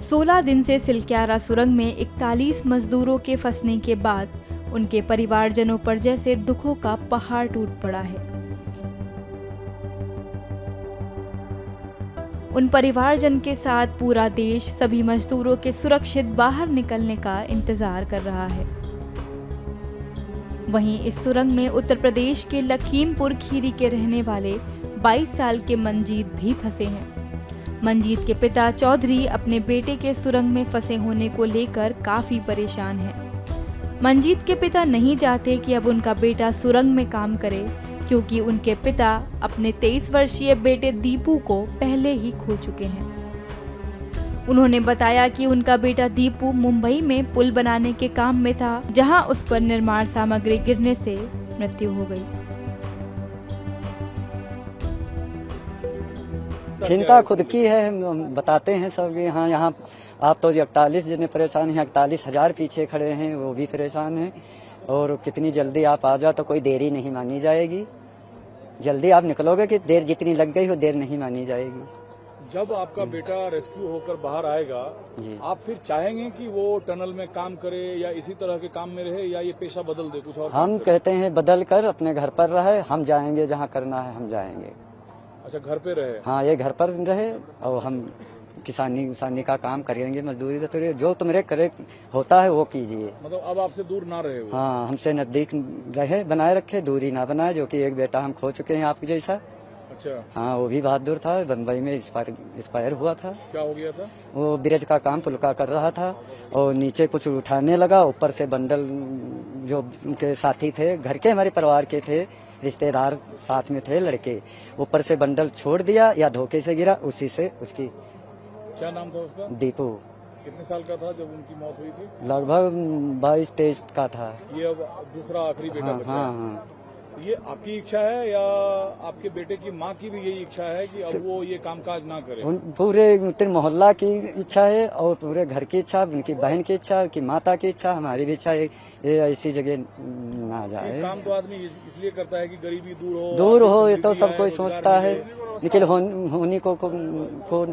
16 दिन से सिलक्यारा सुरंग में 41 मजदूरों के फंसने के बाद उनके परिवारजनों पर जैसे दुखों का पहाड़ टूट पड़ा है। उन परिवारजन के साथ पूरा देश सभी मजदूरों के सुरक्षित बाहर निकलने का इंतजार कर रहा है। वहीं इस सुरंग में उत्तर प्रदेश के लखीमपुर खीरी के रहने वाले 22 साल के मंजीत भी फंसे हैं। मंजीत के पिता चौधरी अपने बेटे के सुरंग में फंसे होने को लेकर काफी परेशान हैं। मंजीत के पिता नहीं चाहते कि अब उनका बेटा सुरंग में काम करे, क्योंकि उनके पिता अपने 23 वर्षीय बेटे दीपू को पहले ही खो चुके हैं। उन्होंने बताया कि उनका बेटा दीपू मुंबई में पुल बनाने के काम में था, जहां उस पर निर्माण सामग्री गिरने से मृत्यु हो गई। चिंता खुद की है, हम बताते हैं सब। यहाँ आप तो 41 जने परेशान हैं, 41,000 पीछे खड़े हैं, वो भी परेशान हैं। और कितनी जल्दी आप आ जाओ तो कोई देरी नहीं मानी जाएगी। जल्दी आप निकलोगे कि देर जितनी लग गई हो देर नहीं मानी जाएगी। जब आपका बेटा रेस्क्यू होकर बाहर आएगा जी, आप फिर चाहेंगे कि वो टनल में काम करे या इसी तरह के काम में रहे, या ये पेशा बदल दे कुछ और? हम कहते हैं बदल कर अपने घर पर रहे, हम जाएंगे जहाँ करना है हम जाएंगे। अच्छा, घर पे रहे? हाँ, ये घर पर रहे और हम किसानी का काम करेंगे, मजदूरी तो जो तुम्हारे करे होता है वो कीजिए। मतलब अब आपसे दूर ना रहे वो? हाँ, हमसे नजदीक रहे, बनाए रखे, दूरी ना बनाए। जो कि एक बेटा हम खो चुके हैं आपके जैसा। अच्छा। हाँ, वो भी बहादुर था, बम्बई में एक्सपायर हुआ था। क्या हो गया था? वो ब्रिज का काम पुल का कर रहा था और नीचे कुछ उठाने लगा, ऊपर से बंडल जो उनके साथी थे, घर के हमारे परिवार के थे, रिश्तेदार साथ में थे लड़के, ऊपर से बंडल छोड़ दिया या धोखे से गिरा, उसी से उसकी। क्या नाम था उसका? दीपू। कितने साल का था जब उनकी मौत हुई थी? लगभग 22-23 का था। ये अब दूसरा आखिरी बेटा बचा? हाँ। ये आपकी इच्छा है या आपके बेटे की माँ की भी यही इच्छा है कि अब वो ये कामकाज ना करे? पूरे मोहल्ला की इच्छा है और पूरे घर की इच्छा, उनकी बहन की इच्छा, उनकी माता की इच्छा, हमारी भी इच्छा है ये ऐसी जगह ना जाए। काम तो आदमी इसलिए करता है कि गरीबी दूर हो, ये तो सब कोई सोचता है, लेकिन होनी को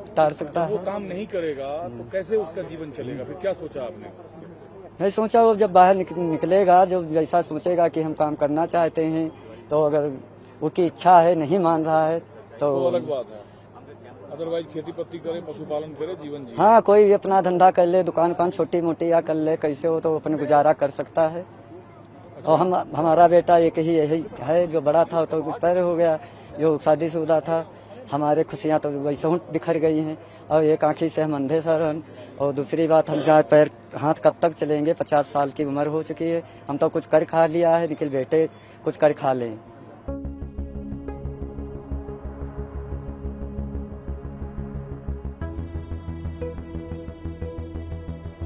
तार सकता है। वो काम नहीं करेगा तो कैसे उसका जीवन चलेगा? फिर क्या सोचा आपने? मैं सोचा वो जब बाहर निकलेगा, जो जैसा सोचेगा कि हम काम करना चाहते हैं, तो अगर उसकी इच्छा है, नहीं मान रहा है तो अलग बात है। अदरवाइज खेती पत्ती करे, पशुपालन करे, जीवन जिए। हाँ, कोई अपना धंधा कर ले, दुकान छोटी मोटी या कर ले, कैसे हो तो अपने गुजारा कर सकता है। और हमारा बेटा एक ही यही है, जो बड़ा था तो एक्सपायर हो गया, जो शादीशुदा था। हमारे खुशियाँ तो वैसे ही बिखर गई हैं और एक आँखी से हम अंधे सर हैं। और दूसरी बात, हम गाय पैर हाथ कब तक चलेंगे? 50 साल की उम्र हो चुकी है, हम तो कुछ कर खा लिया है, निकल बेटे कुछ कर खा लें।